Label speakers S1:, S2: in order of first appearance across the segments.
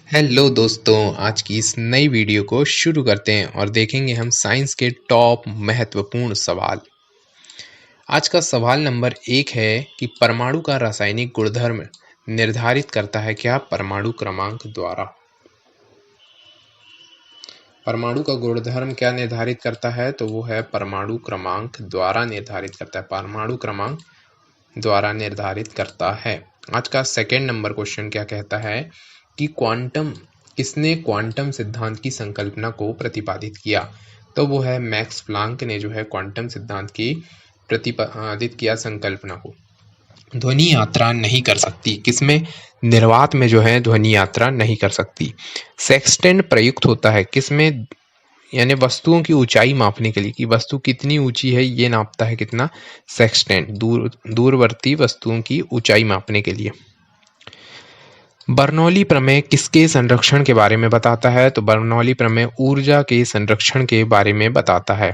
S1: Hello दोस्तों, आज की इस नई वीडियो को शुरू करते हैं और देखेंगे हम साइंस के टॉप महत्वपूर्ण सवाल। आज का सवाल नंबर 1 है कि परमाणु का रासायनिक गुणधर्म निर्धारित करता है क्या? परमाणु क्रमांक द्वारा। परमाणु का गुणधर्म क्या निर्धारित करता है? तो वो है परमाणु क्रमांक द्वारा निर्धारित करता है। परमाणु क्रमांक द्वारा निर्धारित करता है। आज का सेकंड नंबर क्वेश्चन क्या कहता है कि किसने क्वांटम सिद्धांत की संकल्पना को प्रतिपादित किया? तो वो है मैक्स प्लांक ने जो है क्वांटम सिद्धांत की प्रतिपादित किया संकल्पना को। ध्वनि यात्रा नहीं कर सकती, किसमें? निर्वात में जो है ध्वनि यात्रा नहीं कर सकती। सेक्सटेंट प्रयुक्त होता है किसमें? यानी वस्तुओं की ऊंचाई मापने के लिए कि वस्तु कितनी ऊंची है ये नापता है कितना? सेक्सटेंट। दूरवर्ती वस्तुओं की ऊंचाई मापने के लिए। बर्नौली प्रमेय किसके संरक्षण के बारे में बताता है? तो बर्नौली प्रमेय ऊर्जा के संरक्षण के बारे में बताता है।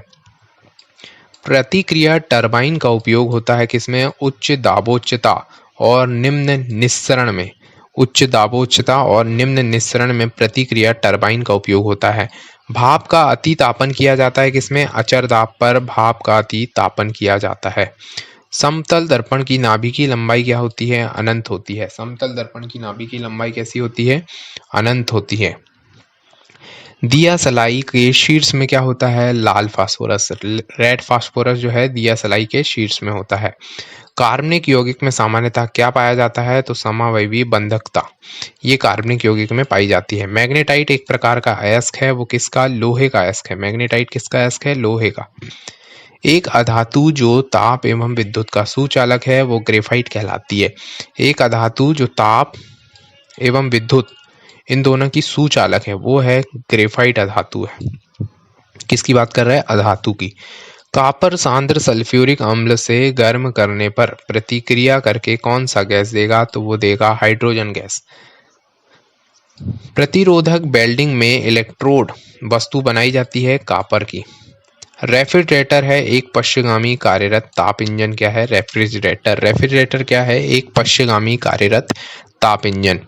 S1: प्रतिक्रिया टरबाइन का उपयोग होता है किसमें? उच्च दाबोच्चता और निम्न निस्सरण में। उच्च दाबोच्चता और निम्न निस्सरण में प्रतिक्रिया टरबाइन का उपयोग होता है। भाप का अति तापन किया जाता है किसमें? अचर दाब पर भाप का अति तापन किया जाता है। समतल दर्पण की नाभि की लंबाई क्या होती है? अनंत होती है। समतल दर्पण की नाभि की लंबाई कैसी होती है? अनंत होती है। दिया सलाई के शीर्ष में क्या होता है? लाल फास्फोरस। रेड फास्फोरस जो है दिया सलाई के शीर्ष में होता है। कार्बनिक यौगिक में सामान्यतः क्या पाया जाता है? तो समावयवी बंधकता, ये कार्बनिक यौगिक में पाई जाती है। मैग्नेटाइट एक प्रकार का अयस्क है, वो किसका? लोहे का अयस्क है। मैग्नेटाइट किसका अयस्क है? लोहे का। एक अधातु जो ताप एवं विद्युत का सुचालक है वो ग्रेफाइट कहलाती है। एक अधातु जो ताप एवं विद्युत इन दोनों की सुचालक है वो है ग्रेफाइट अधातु है। किसकी बात कर रहा है? अधातु की। कॉपर सांद्र सल्फ्यूरिक अम्ल से गर्म करने पर प्रतिक्रिया करके कौन सा गैस देगा? तो वो देगा हाइड्रोजन गैस। प्रतिरोधक वेल्डिंग में इलेक्ट्रोड वस्तु बनाई जाती है कॉपर की। रेफ्रिजरेटर है एक पश्चगामी कार्यरत ताप इंजन। क्या है? रेफ्रिजरेटर। रेफ्रिजरेटर क्या है? एक पश्चगामी कार्यरत ताप इंजन।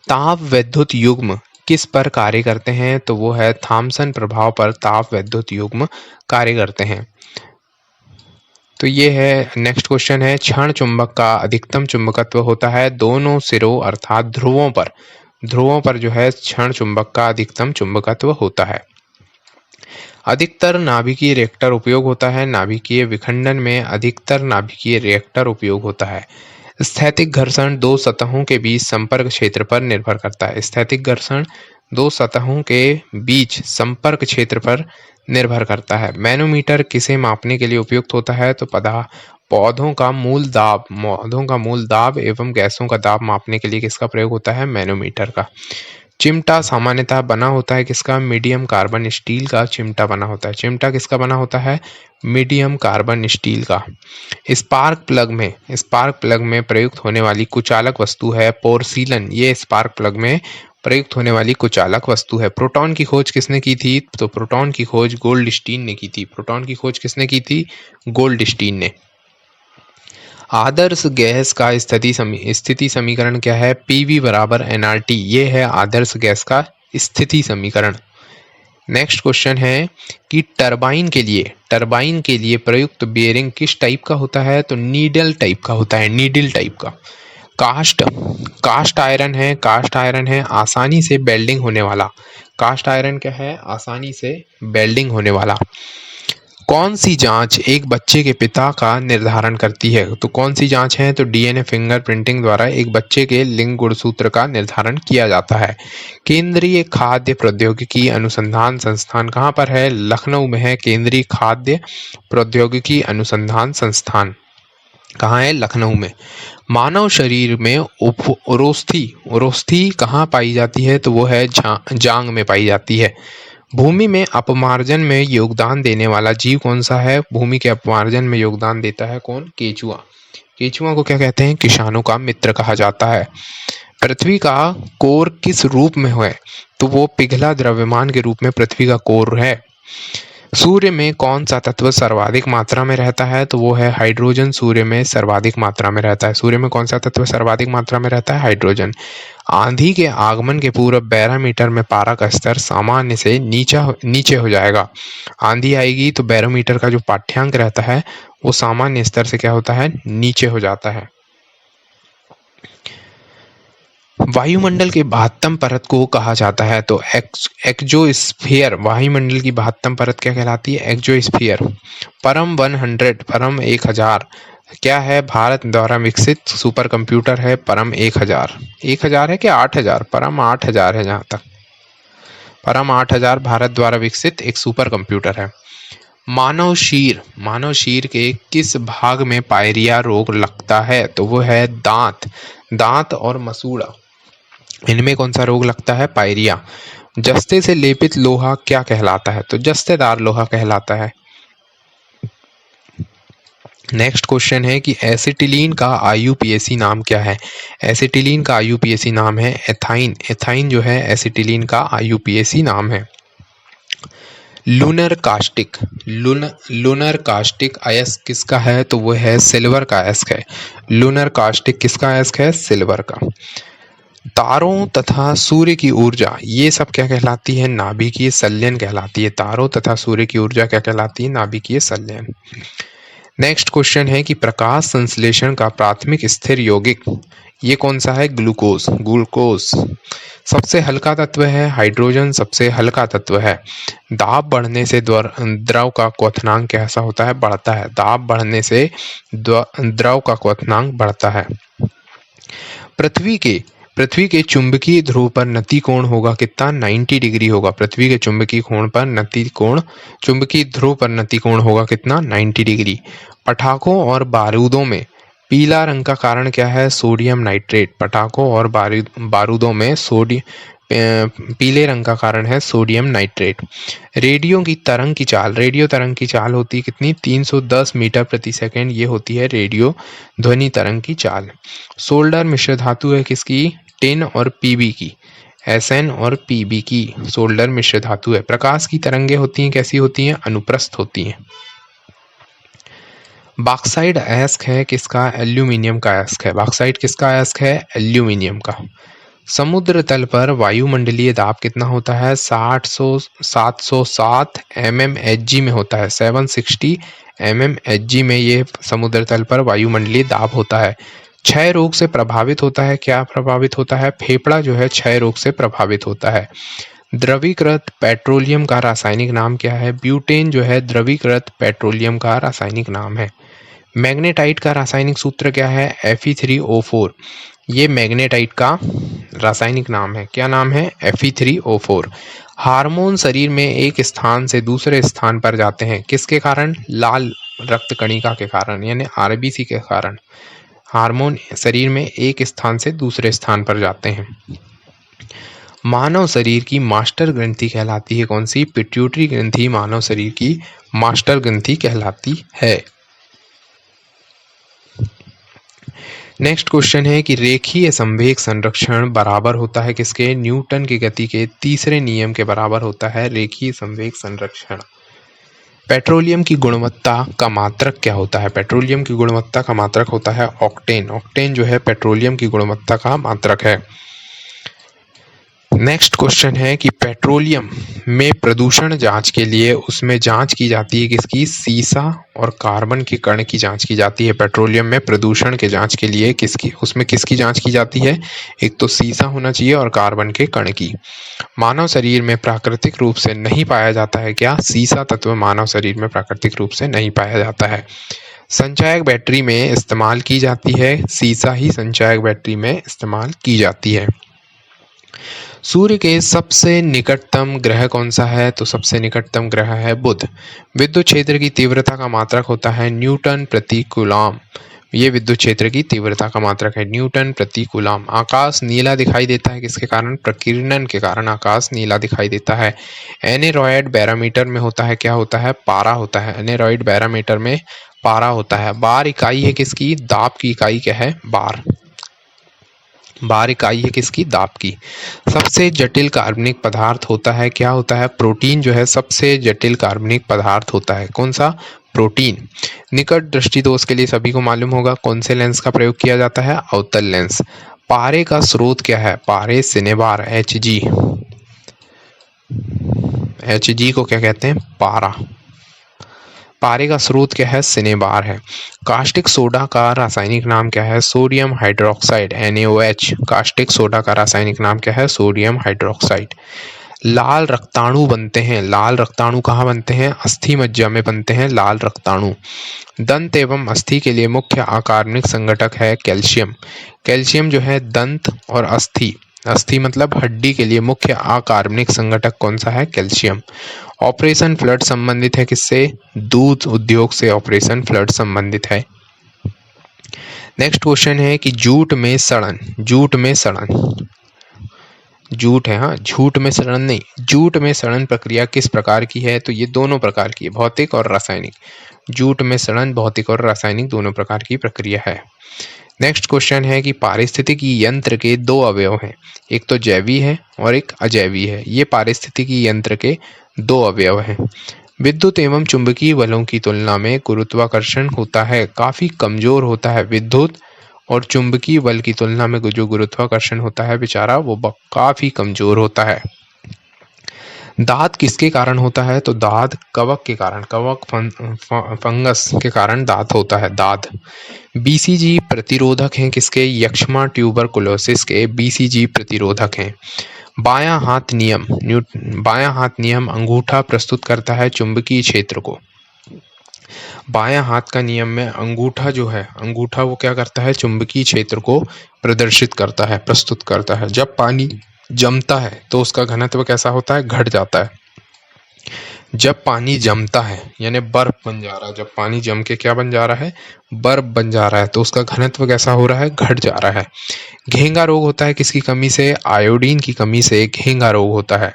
S1: ताप विद्युत युग्म किस पर कार्य करते हैं? तो वो है थॉमसन प्रभाव पर ताप विद्युत युग्म कार्य करते हैं। तो ये है नेक्स्ट क्वेश्चन है, क्षण चुंबक का अधिकतम चुंबकत्व होता है दोनों सिरों अर्थात ध्रुवों पर। ध्रुवों पर जो है क्षण चुंबक का अधिकतम चुंबकत्व होता है। अधिकतर नाभिकीय रिएक्टर उपयोग होता है। नाभिकीय विखंडन में अधिकतर नाभिकीय रिएक्टर उपयोग होता है। स्थैतिक घर्षण दो सतहों के बीच संपर्क क्षेत्र पर निर्भर करता है। स्थैतिक घर्षण दो सतहों के बीच संपर्क क्षेत्र पर निर्भर करता है। मैनोमीटर किसे मापने के लिए उपयुक्त होता है? तो पौधों का मूल दाब एवं गैसों का दाब मापने के लिए किसका प्रयोग होता है? मैनोमीटर का। चिमटा सामान्यतः बना होता है किसका? मीडियम कार्बन स्टील का चिमटा बना होता है। चिमटा किसका बना होता है? मीडियम कार्बन स्टील का। स्पार्क प्लग में प्रयुक्त होने वाली कुचालक वस्तु है पोर्सिलन। ये स्पार्क प्लग में प्रयुक्त होने वाली कुचालक वस्तु है। प्रोटॉन की खोज किसने की थी? तो प्रोटॉन की खोज गोल्डस्टीन ने की थी। प्रोटॉन की खोज किसने की थी? गोल्डस्टीन ने। आदर्श गैस का स्थिति समीकरण क्या है? पीवी बराबर एनआरटी। ये है आदर्श गैस का स्थिति समीकरण। नेक्स्ट क्वेश्चन है कि टरबाइन के लिए प्रयुक्त बेयरिंग किस टाइप का होता है? तो नीडल टाइप का होता है। नीडल टाइप का। कास्ट आयरन है आसानी से बेल्डिंग होने वाला। कास्ट आयरन क्या है? आसानी से बेल्डिंग होने वाला। कौन सी जांच एक बच्चे के पिता का निर्धारण करती है? तो कौन सी जांच है? तो डीएनए फिंगरप्रिंटिंग द्वारा एक बच्चे के लिंग गुणसूत्र का निर्धारण किया जाता है। केंद्रीय खाद्य प्रौद्योगिकी अनुसंधान संस्थान कहाँ पर है? लखनऊ में है। केंद्रीय खाद्य प्रौद्योगिकी अनुसंधान संस्थान कहाँ है? लखनऊ में। मानव शरीर में उरोस्थी कहाँ पाई जाती है? तो वो है जांग में पाई जाती है। भूमि में अपमार्जन में योगदान देने वाला जीव कौन सा है? भूमि के अपमार्जन में योगदान देता है कौन? केचुआ। केचुआ को क्या कहते हैं? किसानों का मित्र कहा जाता है। पृथ्वी का कोर किस रूप में है? तो वो पिघला द्रव्यमान के रूप में पृथ्वी का कोर है। सूर्य में कौन सा तत्व सर्वाधिक मात्रा में रहता है? तो वो है हाइड्रोजन। सूर्य में सर्वाधिक मात्रा में रहता है। सूर्य में कौन सा तत्व सर्वाधिक मात्रा में रहता है? हाइड्रोजन। आंधी के आगमन के पूर्व बैरोमीटर में पारा का स्तर सामान्य से नीचे हो जाएगा। आंधी आएगी तो बैरोमीटर का जो पाठ्यांक रहता है वो सामान्य स्तर से क्या होता है, नीचे हो जाता है। वायुमंडल के 72 परत को कहा जाता है तो एक्सोस्फीयर। वायुमंडल की 72 परत क्या कहलाती है, एक्सोस्फीयर। परम 100, परम 1000 क्या है, भारत द्वारा विकसित सुपर कंप्यूटर है परम 1000। 1000 है क्या 8000, परम 8000 है। जहाँ तक परम 8000 भारत द्वारा विकसित एक सुपर कंप्यूटर है। मानव शीर के किस भाग में पायरिया रोग लगता है, तो वो है दांत और मसूड़ा, इनमें कौन सा रोग लगता है, पायरिया। जस्ते से लेपित लोहा क्या कहलाता है, तो जस्तेदार लोहा कहलाता है। नेक्स्ट क्वेश्चन है कि एसिटिलीन का आईयूपीएसी नाम क्या है। एसिटिलीन का आईयूपीएसी नाम है एथाइन। एथाइन जो है एसिटिलीन का आईयूपीएसी नाम है। लूनर कास्टिक अयस्क किसका है, तो वो है सिल्वर का अयस्क है। लूनर कास्टिक किसका अयस्क है, सिल्वर का। तारों तथा सूर्य की ऊर्जा ये सब क्या कहलाती है, नाभिकीय संलयन कहलाती है। तारों तथा सूर्य की ऊर्जा क्या कहलाती है, नाभिकीय संलयन। नेक्स्ट क्वेश्चन है कि प्रकाश संश्लेषण का प्राथमिक स्थिर यौगिक ये कौन सा है, ग्लूकोज। सबसे हल्का तत्व है हाइड्रोजन, सबसे हल्का तत्व है। दाब बढ़ने से द्रव का क्वथनांक कैसा होता है, बढ़ता है। दाब बढ़ने से द्रव का क्वथनांक बढ़ता है। पृथ्वी के चुंबकीय ध्रुव पर नति कोण होगा कितना, 90 डिग्री होगा। पृथ्वी के चुंबकीय ध्रुव पर नति कोण होगा कितना, 90 डिग्री। पटाखों और बारूदों में पीला रंग का कारण क्या है, सोडियम नाइट्रेट। पटाखों और बारूदों में पीले रंग का कारण है सोडियम नाइट्रेट। रेडियो तरंग की चाल होती है कितनी, 310 मीटर प्रति सेकंड, ये होती है रेडियो ध्वनि तरंग की चाल। सोल्डर मिश्र धातु है किसकी, टिन और पीबी की, एसएन और पीबी की सोल्डर मिश्र धातु है। प्रकाश की तरंगें होती हैं कैसी होती हैं, अनुप्रस्थ होती हैं। बॉक्साइड अयस्क है किसका, एल्यूमिनियम का अयस्क है। बॉक्साइड किसका अयस्क है, एल्यूमिनियम का। समुद्र तल पर वायुमंडलीय दाब कितना होता है, 707 mmHg में होता है। 760 mmHg में ये समुद्र तल पर वायुमंडलीय दाब होता है। क्षय रोग से प्रभावित होता है, क्या प्रभावित होता है, फेफड़ा जो है क्षय रोग से प्रभावित होता है। द्रवीकृत पेट्रोलियम का रासायनिक नाम क्या है, ब्यूटेन जो है द्रवीकृत पेट्रोलियम का रासायनिक नाम है। मैग्नेटाइट का रासायनिक सूत्र क्या है, Fe3O4, ये मैग्नेटाइट का रासायनिक नाम है। क्या नाम है, Fe3O4। हार्मोन शरीर में एक स्थान से दूसरे स्थान पर जाते हैं किसके कारण, लाल रक्त कणिका के कारण, यानी आरबीसी के कारण। हार्मोन शरीर में एक स्थान से दूसरे स्थान पर जाते हैं। मानव शरीर की मास्टर ग्रंथि कहलाती है कौन सी, पिट्यूटरी ग्रंथि मानव शरीर की मास्टर ग्रंथि कहलाती है। नेक्स्ट क्वेश्चन है कि रेखीय संवेग संरक्षण बराबर होता है किसके, न्यूटन की गति के तीसरे नियम के बराबर होता है रेखीय संवेग संरक्षण। पेट्रोलियम की गुणवत्ता का मात्रक क्या होता है, पेट्रोलियम की गुणवत्ता का मात्रक होता है ऑक्टेन। ऑक्टेन जो है पेट्रोलियम की गुणवत्ता का मात्रक है। नेक्स्ट क्वेश्चन है कि पेट्रोलियम में प्रदूषण जांच के लिए उसमें जांच की जाती है किसकी, सीसा और कार्बन के कण की जांच की जाती है। पेट्रोलियम में प्रदूषण के जांच के लिए उसमें किसकी जांच की जाती है, एक तो सीसा होना चाहिए और कार्बन के कण की। मानव शरीर में प्राकृतिक रूप से नहीं पाया जाता है क्या, सीसा तत्व मानव शरीर में प्राकृतिक रूप से नहीं पाया जाता है। संचायक बैटरी में इस्तेमाल की जाती है, सीसा ही संचायक बैटरी में इस्तेमाल की जाती है। सूर्य के सबसे निकटतम ग्रह कौन सा है, तो सबसे निकटतम ग्रह है बुध। विद्युत क्षेत्र की तीव्रता का मात्रक होता है न्यूटन प्रति कूलम। ये विद्युत क्षेत्र की तीव्रता का मात्रक है न्यूटन प्रति कूलम। आकाश नीला दिखाई देता है किसके कारण, प्रकीर्णन के कारण आकाश नीला दिखाई देता है। एनेरॉयड बैरोमीटर में होता है क्या होता है, पारा होता है। एनेरॉयड बैरोमीटर में पारा होता है। बार इकाई है किसकी, दाब की इकाई क्या है, बार। बार इकाई है किसकी, दाब की। सबसे जटिल कार्बनिक पदार्थ होता है क्या होता है, प्रोटीन जो है सबसे जटिल कार्बनिक पदार्थ होता है, कौन सा, प्रोटीन। निकट दृष्टि दोष के लिए सभी को मालूम होगा कौन से लेंस का प्रयोग किया जाता है, अवतल लेंस। पारे का स्रोत क्या है? पारे सिनेबार Hg। Hg को क्या कहते हैं? पारा। पारे का स्रोत क्या है? सिनेबार है। कास्टिक सोडा का रासायनिक नाम क्या है? Sodium hydroxide NaOH। Caustic soda का रासायनिक नाम क्या है? Sodium hydroxide. लाल रक्ताणु बनते हैं। लाल रक्ताणु कहाँ बनते हैं? अस्थि मज्जा में बनते हैं लाल रक्ताणु। दंत एवं अस्थि के लिए मुख्य अकार्बनिक संघटक है कैल्शियम। कैल्शियम जो है दंत और अस्थि, अस्थि मतलब हड्डी के लिए मुख्य अकार्बनिक संघटक कौन सा है? कैल्शियम। ऑपरेशन फ्लड संबंधित है किससे? दूध उद्योग से ऑपरेशन फ्लड संबंधित है। नेक्स्ट क्वेश्चन है कि जूट में सड़न, जूट में सड़न, जूट है, हाँ, झूठ में सड़न नहीं, जूट में सड़न प्रक्रिया किस प्रकार की है? तो ये दोनों प्रकार की है, भौतिक और रासायनिक। जूट में सड़न भौतिक और रासायनिक दोनों प्रकार की प्रक्रिया है। नेक्स्ट क्वेश्चन है कि पारिस्थितिकी यंत्र के दो अवयव हैं, एक तो जैवी है और एक अजैवी है। ये पारिस्थितिकी यंत्र के दो अवयव हैं। विद्युत एवं चुंबकीय बलों की तुलना में गुरुत्वाकर्षण होता है काफी कमजोर होता है। विद्युत और चुंबकीय बल की तुलना में जो गुरुत्वाकर्षण होता है बेचारा वो काफी कमजोर होता है। दाद किसके कारण होता है? तो दाद कवक के कारण, कवक फंगस के कारण दाद होता है, दाद। बीसीजी प्रतिरोधक हैं किसके? यक्ष्मा ट्यूबरकुलोसिस के बीसीजी प्रतिरोधक हैं। बायां हाथ नियम, बायां हाथ नियम अंगूठा प्रस्तुत करता है चुंबकीय क्षेत्र को। बायां हाथ का नियम में अंगूठा जो है, अंगूठा वो क्या करता है? चुंबकीय क्षेत्र को प्रदर्शित करता है, प्रस्तुत करता है। जब पानी जमता है तो उसका घनत्व कैसा होता है? घट जाता है। जब पानी जमता है यानी बर्फ बन जा रहा है, जब पानी जम के क्या बन जा रहा है? बर्फ बन जा रहा है, तो उसका घनत्व कैसा हो रहा है? घट जा रहा है। घेंगा रोग होता है किसकी कमी से? आयोडीन की कमी से घेंगा रोग होता है।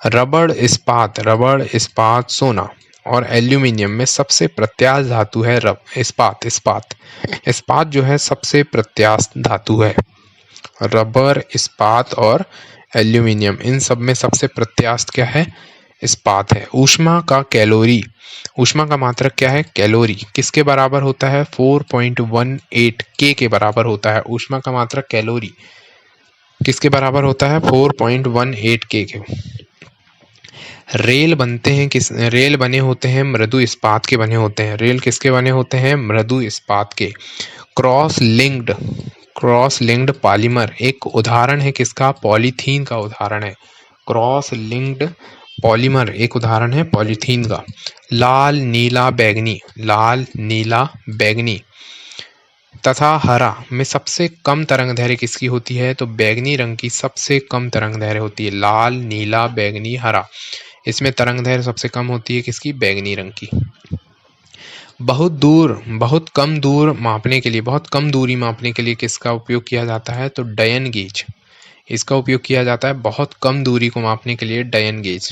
S1: रबड़ इस्पात, रबड़ इस्पात सोना और एल्यूमिनियम में सबसे प्रत्यास्थ धातु है इस्पात। इस्पात, इस्पात जो है सबसे प्रत्यास्थ धातु है। रबर, इस्पात और एल्यूमिनियम, इन सब में सबसे प्रत्यास्थ क्या है? इस्पात है। ऊष्मा का कैलोरी, ऊष्मा का मात्रक क्या है? कैलोरी किसके बराबर होता है? 4.18 K के बराबर होता है। ऊष्मा का मात्रक कैलोरी किसके बराबर होता है? 4.18 K के। रेल बनते हैं किस? रेल बने होते हैं मृदु इस्पात के बने होते हैं। रेल किसके बने होते हैं? मृदु इस्पात के। Cross linked, cross linked polymer एक उदाहरण है किसका? पॉलीथीन का उदाहरण है। क्रॉस लिंक्ड पॉलीमर एक उदाहरण है पॉलीथीन का। लाल नीला बैगनी, लाल नीला बैगनी तथा हरा में सबसे कम तरंगदैर्घ्य किसकी होती है? तो बैगनी रंग की सबसे कम तरंगदैर्घ्य होती है। लाल नीला बैगनी हरा, इसमें तरंगदैर्घ्य सबसे कम होती है किसकी? बैगनी रंग की। बहुत दूर, बहुत कम दूर मापने के लिए, बहुत कम दूरी मापने के लिए किसका उपयोग किया जाता है? तो डयन गेज, इसका उपयोग किया जाता है बहुत कम दूरी को मापने के लिए, डयन गेज।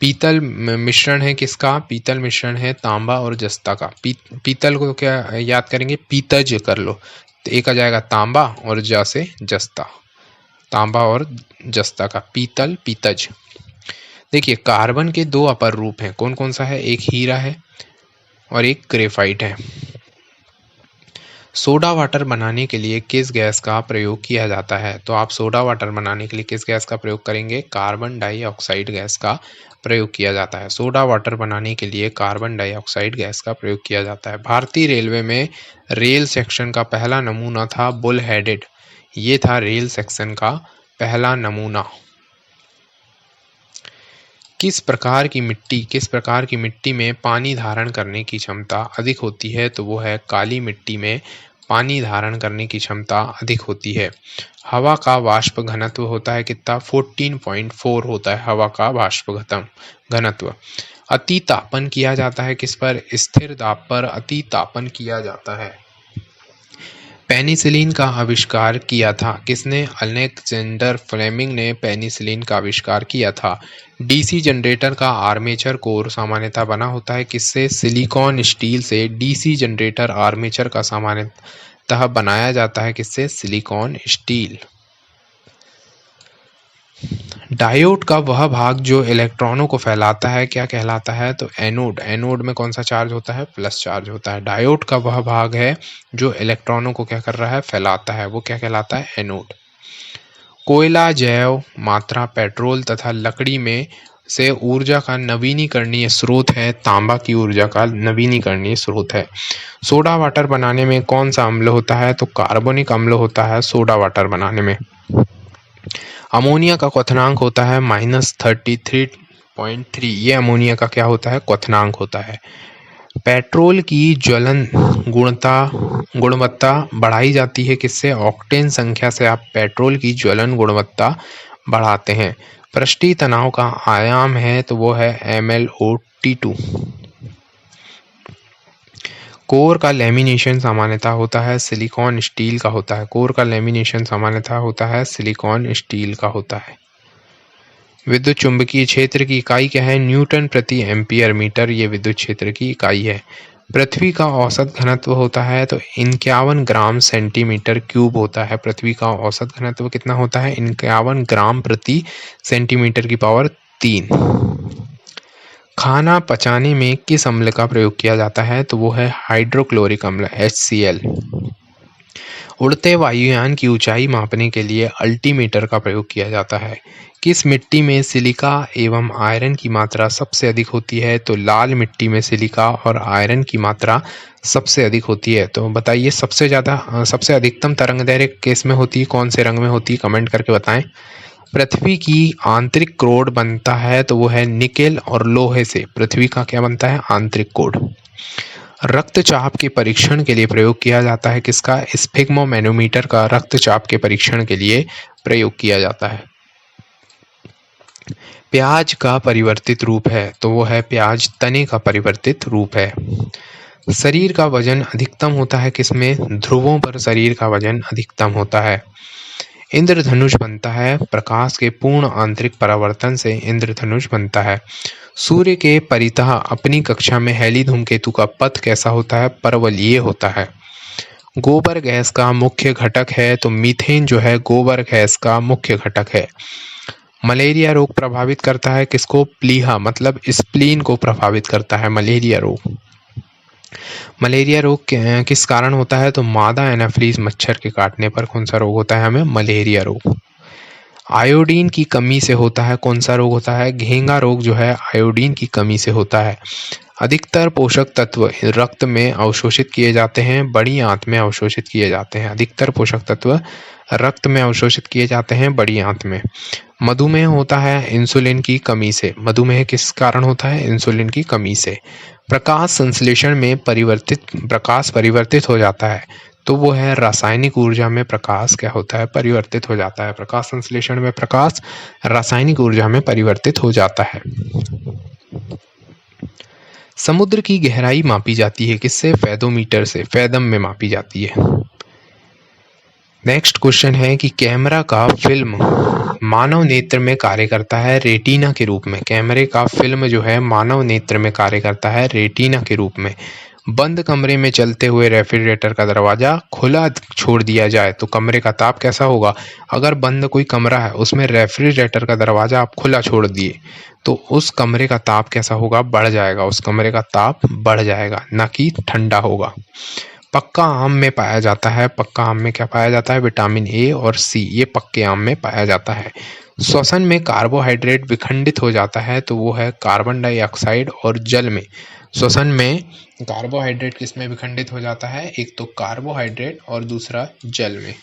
S1: पीतल मिश्रण है किसका? पीतल मिश्रण है तांबा और जस्ता का। पीतल को क्या याद करेंगे? पीतज कर लो, तो एक आ जाएगा तांबा और ज से जस्ता, तांबा और जस्ता का पीतल, पीतज। देखिए कार्बन के दो अपर रूप हैं, कौन कौन सा है? एक हीरा है और एक ग्रेफाइट है। सोडा वाटर बनाने के लिए किस गैस का प्रयोग किया जाता है? तो आप सोडा वाटर बनाने के लिए किस गैस का प्रयोग करेंगे? कार्बन डाइऑक्साइड गैस का प्रयोग किया जाता है। सोडा वाटर बनाने के लिए कार्बन डाइऑक्साइड गैस का प्रयोग किया जाता है। भारतीय रेलवे में रेल सेक्शन का पहला नमूना था बुल हेडेड, ये था रेल सेक्शन का पहला नमूना। किस प्रकार की मिट्टी में पानी धारण करने की क्षमता अधिक होती है? तो वो है काली मिट्टी में पानी धारण करने की क्षमता अधिक होती है। हवा का वाष्प घनत्व होता है कितना? 14.4 होता है हवा का वाष्प घनत्व। अति तापन किया जाता है किस पर? स्थिर दाब पर अति तापन किया जाता है। पेनिसिलिन का आविष्कार किया था किसने? अलेक्जेंडर फ्लेमिंग ने पेनिसिलिन का आविष्कार किया था। डीसी जनरेटर का आर्मेचर कोर सामान्यतः बना होता है किससे? सिलिकॉन स्टील से डीसी जनरेटर आर्मेचर का सामान्यतः बनाया जाता है किससे? Silicon steel. डायोड का वह भाग जो इलेक्ट्रॉनों को फैलाता है क्या कहलाता है? तो एनोड। एनोड में कौन सा चार्ज होता है? प्लस चार्ज होता है। डायोड का वह भाग है जो इलेक्ट्रॉनों को क्या कर रहा है? फैलाता है, वो क्या कहलाता है? एनोड। कोयला, जैव मात्रा, पेट्रोल तथा लकड़ी में से ऊर्जा का नवीनीकरणीय स्रोत है। तांबा की ऊर्जा का नवीनीकरणीय स्रोत है। सोडा वाटर बनाने में कौन सा अम्ल होता है? तो कार्बोनिक अम्ल होता है सोडा वाटर बनाने में। अमोनिया का क्वथनांक होता है -33.3। ये अमोनिया का क्या होता है? क्वथनांक होता है। पेट्रोल की ज्वलन गुणवत्ता बढ़ाई जाती है किससे? ऑक्टेन संख्या से आप पेट्रोल की ज्वलन गुणवत्ता बढ़ाते हैं। पृष्ठीय तनाव का आयाम है तो वो है MlO(T2). कोर का लेमिनेशन सामान्यतः होता है सिलिकॉन स्टील का होता है। कोर का लेमिनेशन सामान्यतः होता है सिलिकॉन स्टील का होता है। विद्युत चुंबकीय क्षेत्र की इकाई क्या है? न्यूटन प्रति एम्पियर मीटर। ये विद्युत क्षेत्र की इकाई है। पृथ्वी का औसत घनत्व होता है तो 51 ग्राम सेंटीमीटर क्यूब होता है। पृथ्वी का औसत घनत्व कितना होता है? 51 ग्राम प्रति सेंटीमीटर की पावर 3। खाना पचाने में किस अम्ल का प्रयोग किया जाता है? तो वो है हाइड्रोक्लोरिक अम्ल HCl। उड़ते वायुयान की ऊंचाई मापने के लिए अल्टीमीटर का प्रयोग किया जाता है। किस मिट्टी में सिलिका एवं आयरन की मात्रा सबसे अधिक होती है? तो लाल मिट्टी में सिलिका और आयरन की मात्रा सबसे अधिक होती है। तो बताइए सबसे अधिकतम तरंगदैर्घ्य किस में होती है? कौन से रंग में होती है? कमेंट करके बताएं। पृथ्वी की आंतरिक कोर बनता है तो वो है निकेल और लोहे से। पृथ्वी का क्या बनता है? आंतरिक कोर। रक्तचाप के परीक्षण के लिए प्रयोग किया जाता है किसका? स्फिग्मोमैनोमीटर का रक्तचाप के परीक्षण के लिए प्रयोग किया जाता है। प्याज का परिवर्तित रूप है तो वो है प्याज तने का परिवर्तित रूप है। शरीर का वजन अधिकतम होता है किसमें? ध्रुवों पर शरीर का वजन अधिकतम होता है। इंद्रधनुष बनता है प्रकाश के पूर्ण आंतरिक परावर्तन से इंद्रधनुष बनता है। सूर्य के परितः अपनी कक्षा में हेली धूमकेतु का पथ कैसा होता है? पर्वलीय होता है। गोबर गैस का मुख्य घटक है तो मीथेन जो है गोबर गैस का मुख्य घटक है। मलेरिया रोग प्रभावित करता है किसको? प्लीहा मतलब स्प्लीन को प्रभावित करता है मलेरिया रोग। मलेरिया रोग किस कारण होता है? तो मादा एनाफ्रीज मच्छर के काटने पर कौन सा रोग होता है हमें? मलेरिया रोग। आयोडीन की कमी से होता है कौन सा रोग होता है? घेंगा रोग जो है आयोडीन की कमी से होता है। अधिकतर पोषक तत्व रक्त में अवशोषित किए जाते हैं, बड़ी आंत में अवशोषित किए जाते हैं। अधिकतर पोषक तत्व रक्त में अवशोषित किए जाते हैं, बड़ी आंत में। मधुमेह होता है इंसुलिन की कमी से। मधुमेह किस कारण होता है? इंसुलिन की कमी से। प्रकाश संश्लेषण में प्रकाश परिवर्तित हो जाता है तो वो है रासायनिक ऊर्जा में प्रकाश क्या होता है? परिवर्तित हो जाता है। प्रकाश संश्लेषण में प्रकाश रासायनिक ऊर्जा में परिवर्तित हो जाता है। समुद्र की गहराई मापी जाती है किससे? फैदोमीटर से। फैदम में मापी जाती है। नेक्स्ट क्वेश्चन है कि कैमरा का फिल्म मानव नेत्र में कार्य करता है रेटिना के रूप में। कैमरे का फिल्म जो है मानव नेत्र में कार्य करता है रेटिना के रूप में। बंद कमरे में चलते हुए रेफ्रिजरेटर का दरवाजा खुला छोड़ दिया जाए तो कमरे का ताप कैसा होगा? अगर बंद कोई कमरा है उसमें रेफ्रिजरेटर का दरवाजा आप खुला छोड़ दिए तो उस कमरे का ताप कैसा होगा? बढ़ जाएगा। उस कमरे का ताप बढ़ जाएगा, ना कि ठंडा होगा। पक्का आम में पाया जाता है। पक्का आम में क्या पाया जाता है? विटामिन ए और सी, ये पक्के आम में पाया जाता है। श्वसन में कार्बोहाइड्रेट विखंडित हो जाता है तो वो है कार्बन डाइऑक्साइड और जल में। श्वसन में कार्बोहाइड्रेट किस में विखंडित हो जाता है? एक तो कार्बोहाइड्रेट और दूसरा जल में।